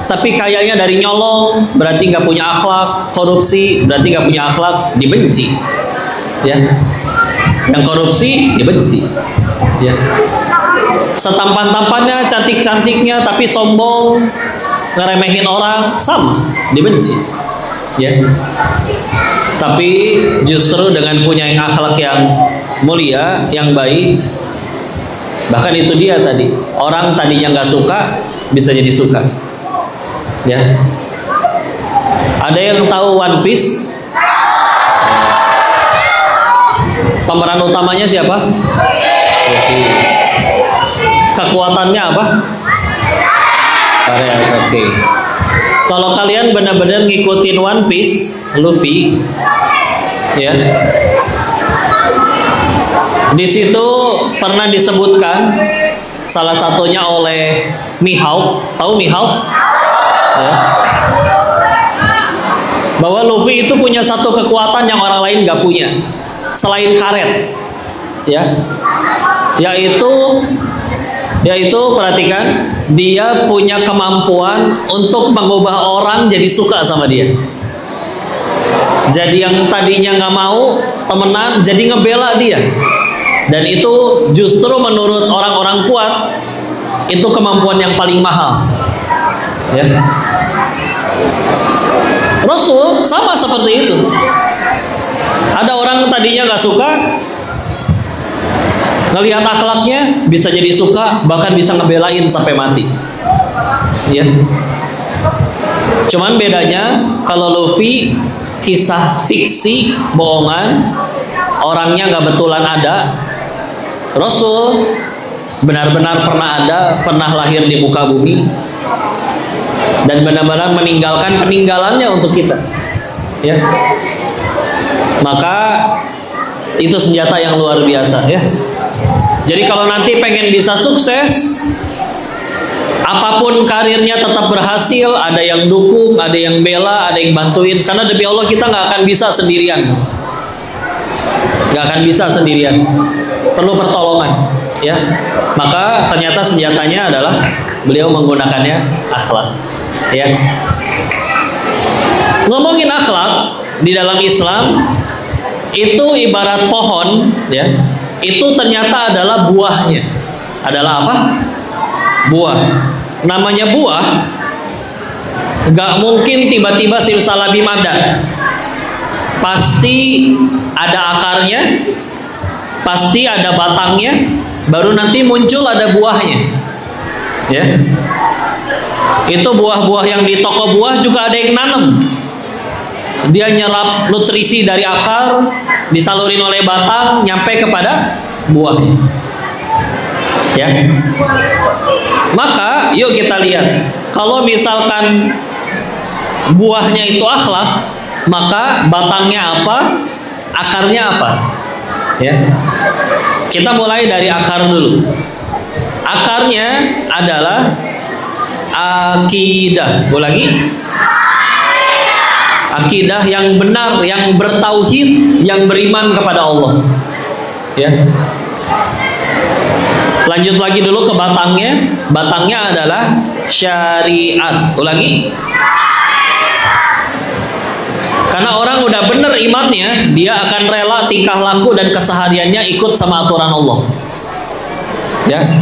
tapi kayaknya dari nyolong, berarti nggak punya akhlak. Korupsi berarti nggak punya akhlak, dibenci. Ya, yang korupsi dibenci. Ya, setampan-tampannya, cantik-cantiknya, tapi sombong, ngeremehin orang, sama, dibenci. Ya, tapi justru dengan punya akhlak yang mulia, yang baik, bahkan itu dia tadi, orang tadinya nggak suka bisa jadi suka. Ya, ada yang tahu One Piece? Pemeran utamanya siapa? Kekuatannya apa? Oke. Kalau kalian benar-benar ngikutin One Piece, Luffy, ya, di situ pernah disebutkan salah satunya oleh Mihawk. Tahu Mihawk? Ya. Bahwa Luffy itu punya satu kekuatan yang orang lain gak punya selain karet, ya, yaitu perhatikan, dia punya kemampuan untuk mengubah orang jadi suka sama dia. Jadi yang tadinya nggak mau temenan jadi ngebela dia, dan itu justru menurut orang-orang kuat itu kemampuan yang paling mahal. Ya. Rasul sama seperti itu. Ada orang tadinya nggak suka, ngelihat akhlaknya bisa jadi suka, bahkan bisa ngebelain sampai mati. Ya. Cuman bedanya kalau Luffy kisah fiksi, bohongan, orangnya nggak betulan ada. Rasul benar-benar pernah ada, pernah lahir di muka bumi, dan benar-benar meninggalkan peninggalannya untuk kita. Ya. Maka itu senjata yang luar biasa, ya. Jadi kalau nanti pengen bisa sukses, apapun karirnya tetap berhasil, ada yang dukung, ada yang bela, ada yang bantuin. Karena demi Allah kita nggak akan bisa sendirian, nggak akan bisa sendirian. Perlu pertolongan, ya. Maka ternyata senjatanya adalah beliau menggunakannya akhlak, ya. Ngomongin akhlak di dalam Islam itu ibarat pohon, ya. Itu ternyata adalah buahnya. Adalah apa? Buah. Namanya buah, gak mungkin tiba-tiba simsalabim ada. Pasti ada akarnya, pasti ada batangnya, baru nanti muncul ada buahnya. Ya. Itu buah-buah yang di toko buah juga ada yang nanam. Dia nyerap nutrisi dari akar, disalurin oleh batang, nyampe kepada buahnya. Ya. Maka yuk kita lihat, kalau misalkan buahnya itu akhlak, maka batangnya apa, akarnya apa? Ya. Kita mulai dari akar dulu. Akarnya adalah akidah. Ulangi. Akidah yang benar, yang bertauhid, yang beriman kepada Allah. Ya. Lanjut lagi dulu ke batangnya. Batangnya adalah syariat. Ulangi. Karena orang udah bener imannya, dia akan rela tingkah laku dan kesehariannya ikut sama aturan Allah. Ya.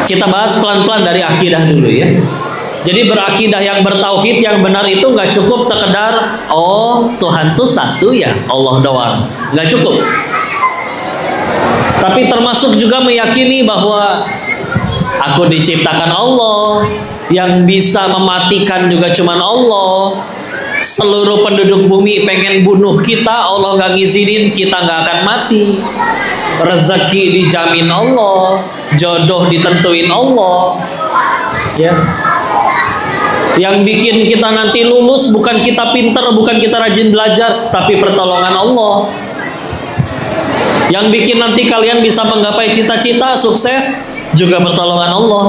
Kita bahas pelan-pelan dari akidah dulu, ya. Jadi berakidah yang bertauhid yang benar itu nggak cukup sekedar oh Tuhan tuh satu ya, Allah doang, nggak cukup. Tapi termasuk juga meyakini bahwa aku diciptakan Allah, yang bisa mematikan juga cuman Allah. Seluruh penduduk bumi pengen bunuh kita, Allah nggak ngizinin, kita nggak akan mati. Rezeki dijamin Allah, jodoh ditentuin Allah. Ya. Yang bikin kita nanti lulus bukan kita pinter, bukan kita rajin belajar, tapi pertolongan Allah. Yang bikin nanti kalian bisa menggapai cita-cita, sukses, juga pertolongan Allah.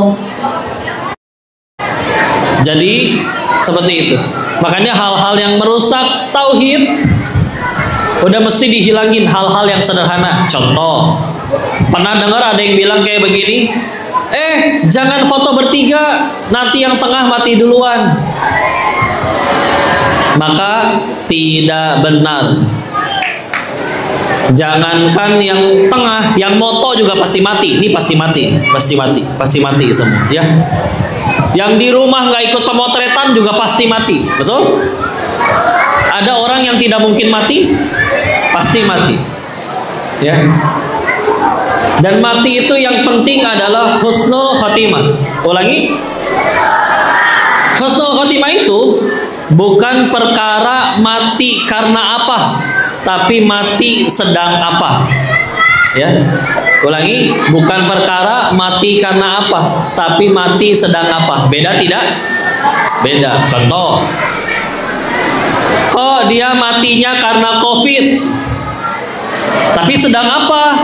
Jadi seperti itu. Makanya hal-hal yang merusak tauhid udah mesti dihilangin, hal-hal yang sederhana. Contoh, pernah dengar ada yang bilang kayak begini, Jangan foto bertiga, nanti yang tengah mati duluan. Maka tidak benar. Jangankan yang tengah, yang moto juga pasti mati. Ini pasti mati, pasti mati semua, ya. Yang di rumah nggak ikut pemotretan juga pasti mati, betul? Ada orang yang tidak mungkin mati, pasti mati, ya. Dan mati itu yang penting adalah husnul khotimah. Ulangi, husnul khotimah itu bukan perkara mati karena apa, tapi mati sedang apa, ya. Ulangi, bukan perkara mati karena apa, tapi mati sedang apa. Beda tidak? Beda. Contoh, kok dia matinya karena COVID, tapi sedang apa?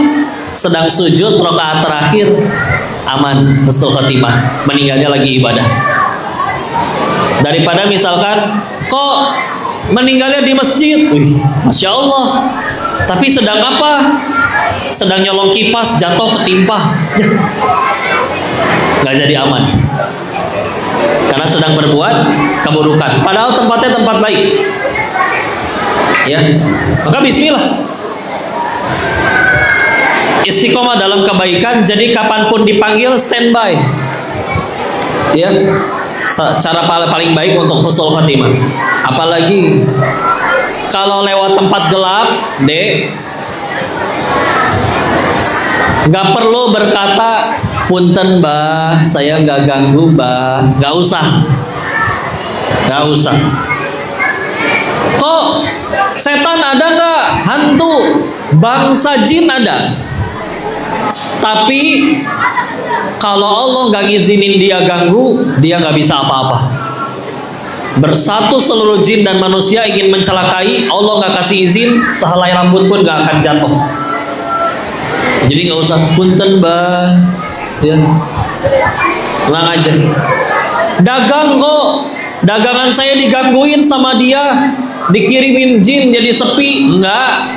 Sedang sujud rakaat terakhir, aman, husnul khotimah, meninggalnya lagi ibadah. Daripada misalkan kok meninggalnya di masjid, wih, masya Allah, tapi sedang apa? Sedang nyolong kipas, jatuh ketimpa, nggak jadi aman, karena sedang berbuat keburukan. Padahal tempatnya tempat baik, ya. Maka bismillah, istiqomah dalam kebaikan. Jadi kapanpun dipanggil standby, ya. Cara paling baik untuk husnul khotimah. Apalagi kalau lewat tempat gelap, nggak perlu berkata punten mbah, saya nggak ganggu mbah, nggak usah. Kok setan ada nggak? Hantu, bangsa jin ada. Tapi kalau Allah nggak ngizinin dia ganggu, dia nggak bisa apa-apa. Bersatu seluruh jin dan manusia ingin mencelakai, Allah nggak kasih izin, sehelai rambut pun nggak akan jatuh. Jadi nggak usah punten mbah, ya, tenang aja. Dagang kok, dagangan saya digangguin sama dia, dikirimin jin jadi sepi. Enggak,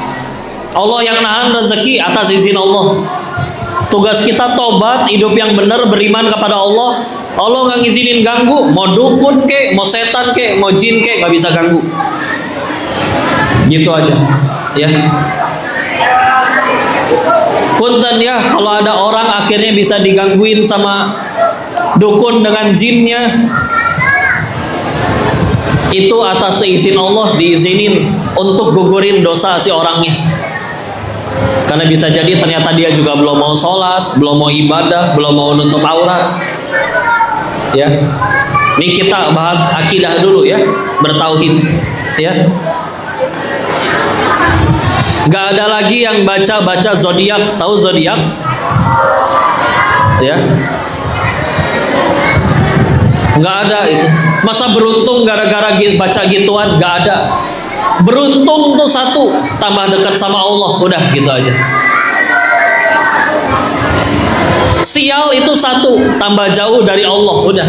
Allah yang nahan rezeki atas izin Allah. Tugas kita tobat, hidup yang benar, beriman kepada Allah. Allah nggak ngizinin ganggu, mau dukun kek, mau setan kek, mau jin kek, nggak bisa ganggu. Gitu aja, ya. Punten ya, kalau ada orang akhirnya bisa digangguin sama dukun dengan jinnya, itu atas seizin Allah, diizinin untuk gugurin dosa si orangnya. Karena bisa jadi ternyata dia juga belum mau sholat, belum mau ibadah, belum mau nutup aurat, ya. Ini kita bahas akidah dulu, ya, bertauhid, ya. Gak ada lagi yang baca zodiak. Tahu zodiak? Ya. Gak ada itu. Masa beruntung gara-gara baca gituan? Gak ada. Beruntung tuh satu, tambah dekat sama Allah, udah gitu aja. Sial itu satu, tambah jauh dari Allah, udah.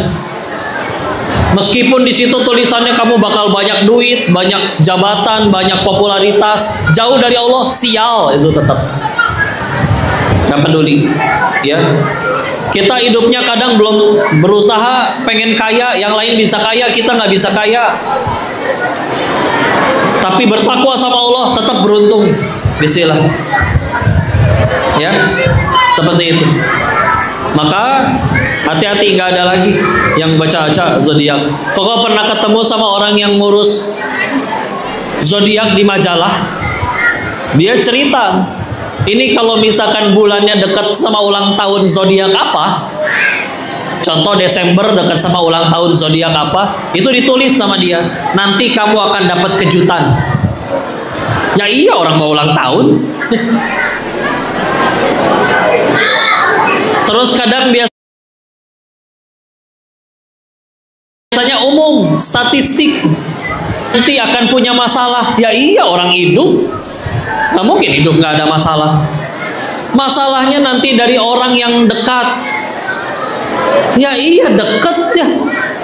Meskipun di situ tulisannya kamu bakal banyak duit, banyak jabatan, banyak popularitas, jauh dari Allah, sial itu tetap. Gak peduli, ya. Kita hidupnya kadang belum berusaha pengen kaya, yang lain bisa kaya, kita nggak bisa kaya. Tapi bertakwa sama Allah tetap beruntung. Bismillah, ya, seperti itu. Maka hati-hati, nggak ada lagi yang baca-baca zodiak. Kok pernah ketemu sama orang yang ngurus zodiak di majalah? Dia cerita, ini kalau misalkan bulannya dekat sama ulang tahun zodiak apa, contoh Desember dekat sama ulang tahun zodiak apa, itu ditulis sama dia, nanti kamu akan dapat kejutan. Ya iya, orang mau ulang tahun. Terus kadang biasanya umum, statistik, nanti akan punya masalah. Ya iya, orang hidup nggak mungkin hidup nggak ada masalah. Masalahnya nanti dari orang yang dekat. Ya iya, deket ya,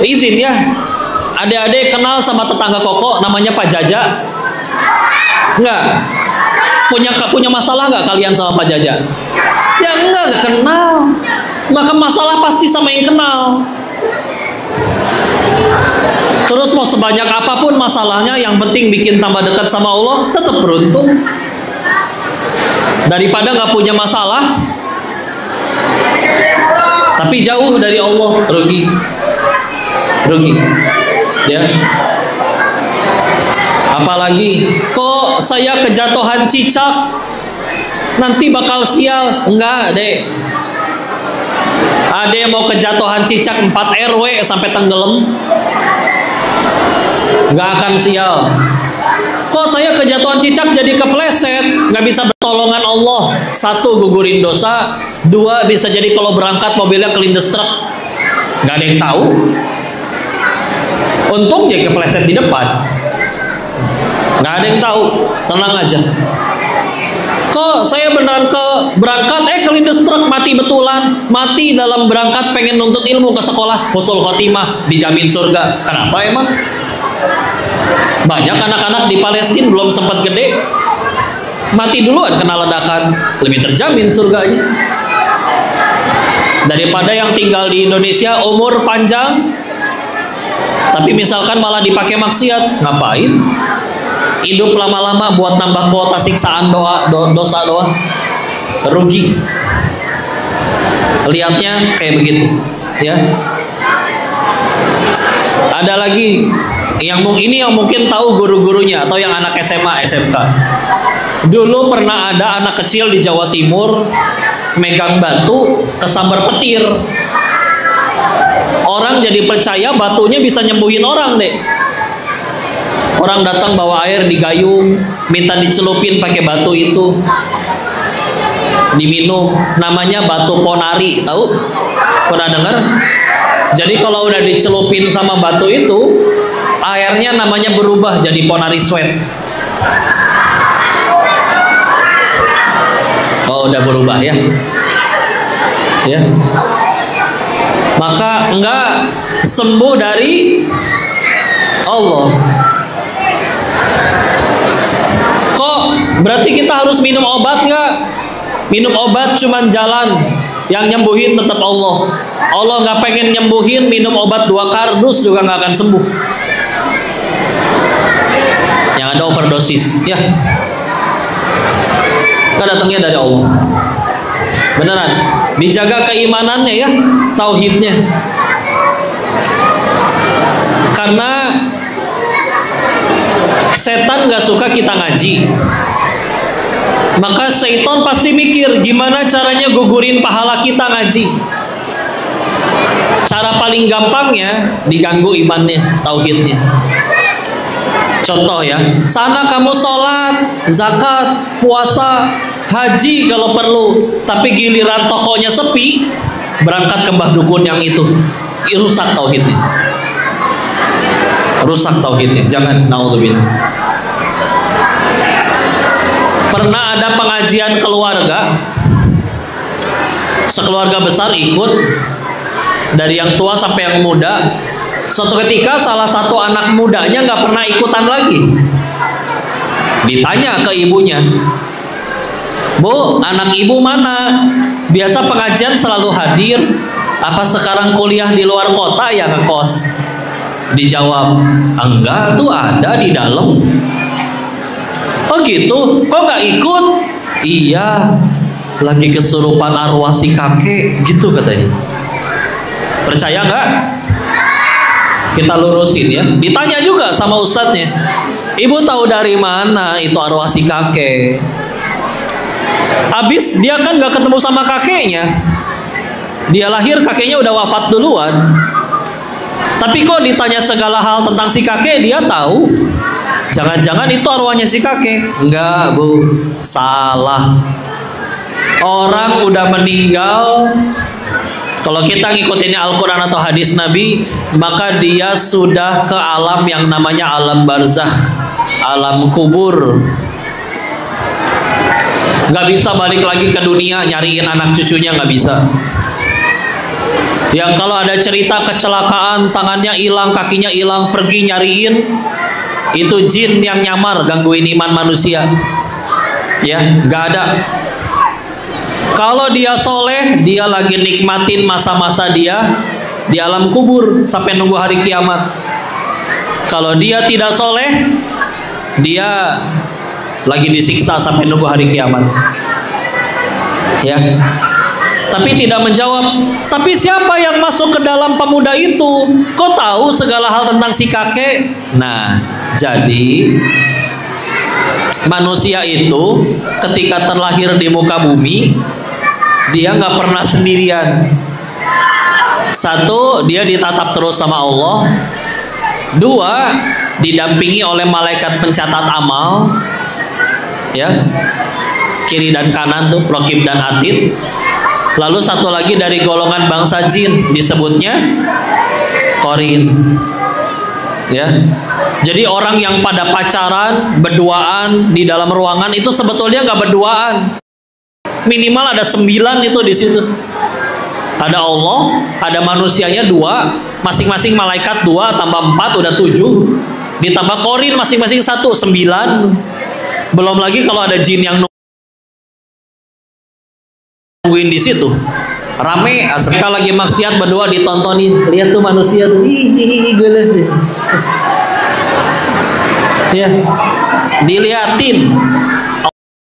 izin ya. Adik-adik kenal sama tetangga Koko namanya Pak Jaja? Enggak. Punya masalah nggak kalian sama Pak Jaja? Ya enggak kenal. maka masalah pasti sama yang kenal. Terus mau sebanyak apapun masalahnya, yang penting bikin tambah dekat sama Allah, tetap beruntung. Daripada nggak punya masalah, tapi jauh dari Allah, rugi. Ya. Apalagi, kok saya kejatuhan cicak, nanti bakal sial. Enggak, dek. Ada yang mau kejatuhan cicak 4 RW sampai tenggelam, nggak akan sial. Kok saya kejatuhan cicak jadi kepleset, nggak bisa bertolongan Allah. 1, gugurin dosa. 2, bisa jadi kalau berangkat mobilnya kelindes truk, nggak ada yang tahu. Untung jadi kepleset di depan, nggak ada yang tahu. Tenang aja. Kok saya beneran berangkat kelindes truk, mati betulan. Mati dalam berangkat pengen nuntut ilmu ke sekolah, husnul khotimah, dijamin surga. Kenapa emang? Banyak anak-anak di Palestina belum sempat gede, mati duluan kena ledakan, lebih terjamin surganya daripada yang tinggal di Indonesia umur panjang tapi misalkan malah dipakai maksiat. Ngapain hidup lama-lama buat nambah kuota siksaan dosa doang? Rugi. Lihatnya kayak begitu, ya. Ada lagi yang mungkin tahu guru-gurunya atau yang anak SMA, SMK. Dulu pernah ada anak kecil di Jawa Timur megang batu kesambar petir. Orang jadi percaya batunya bisa nyembuhin orang, deh. Orang datang bawa air di gayung, minta dicelupin pakai batu itu, diminum. Namanya batu ponari, tahu? Pernah dengar? Jadi kalau udah dicelupin sama batu itu, airnya namanya berubah jadi ponari sweat. Oh, udah berubah ya? Ya. Maka enggak sembuh dari Allah. Kok berarti kita harus minum obat nggak? Minum obat cuman jalan, yang nyembuhin tetap Allah. Allah nggak pengen nyembuhin, minum obat 2 kardus juga nggak akan sembuh. Yang ada overdosis, ya. Kan datangnya dari Allah. Beneran, dijaga keimanannya ya, tauhidnya. Karena setan nggak suka kita ngaji, maka setan pasti mikir gimana caranya gugurin pahala kita ngaji. Cara paling gampangnya diganggu imannya, tauhidnya. Contoh ya, sana kamu sholat, zakat, puasa, haji kalau perlu, tapi giliran tokonya sepi, berangkat ke mbah dukun yang itu, rusak tauhidnya. Rusak tauhidnya, jangan, naudzubillah. Pernah ada pengajian keluarga, sekeluarga besar ikut, dari yang tua sampai yang muda. Suatu ketika salah satu anak mudanya nggak pernah ikutan lagi. Ditanya ke ibunya, "Bu, anak ibu mana? Biasa pengajian selalu hadir. Apa sekarang kuliah di luar kota ya ngekos?" Dijawab, "Enggak, tuh ada di dalam." "Oh gitu, kok nggak ikut?" "Iya, lagi kesurupan arwah si kakek," gitu katanya. Percaya nggak? Kita lurusin ya. Ditanya juga sama ustadznya, "Ibu tahu dari mana itu arwah si kakek?" Habis dia kan nggak ketemu sama kakeknya. Dia lahir kakeknya udah wafat duluan. Tapi kok ditanya segala hal tentang si kakek dia tahu. Jangan-jangan itu arwahnya si kakek? Enggak, Bu. Salah. Orang udah meninggal, kalau kita ngikutin Al-Quran atau hadis Nabi, maka dia sudah ke alam yang namanya alam barzakh, alam kubur. Gak bisa balik lagi ke dunia nyariin anak cucunya, gak bisa. Yang kalau ada cerita kecelakaan, tangannya hilang, kakinya hilang, pergi nyariin, itu jin yang nyamar gangguin iman manusia. Ya, gak ada. Kalau dia soleh, dia lagi nikmatin masa-masa dia di alam kubur sampai nunggu hari kiamat. Kalau dia tidak soleh, dia lagi disiksa sampai nunggu hari kiamat. Ya. Tapi tidak menjawab. Tapi siapa yang masuk ke dalam pemuda itu? Kok tahu segala hal tentang si kakek? Nah, jadi manusia itu ketika terlahir di muka bumi, dia nggak pernah sendirian. Satu, dia ditatap terus sama Allah. Dua, didampingi oleh malaikat pencatat amal, ya, kiri dan kanan tuh, raqib dan atid. Lalu satu lagi dari golongan bangsa jin, disebutnya qarin. Ya. Jadi orang yang pada pacaran, berduaan di dalam ruangan itu sebetulnya nggak berduaan. Minimal ada 9 itu di situ. Ada Allah, ada manusianya 2, masing-masing malaikat 2 tambah 4 udah 7. Ditambah qarin masing-masing 1, 9. Belum lagi kalau ada jin yang nungguin di situ, rame. Mereka lagi maksiat berdua ditontonin, lihat tuh manusia tuh, ih gue ya, diliatin.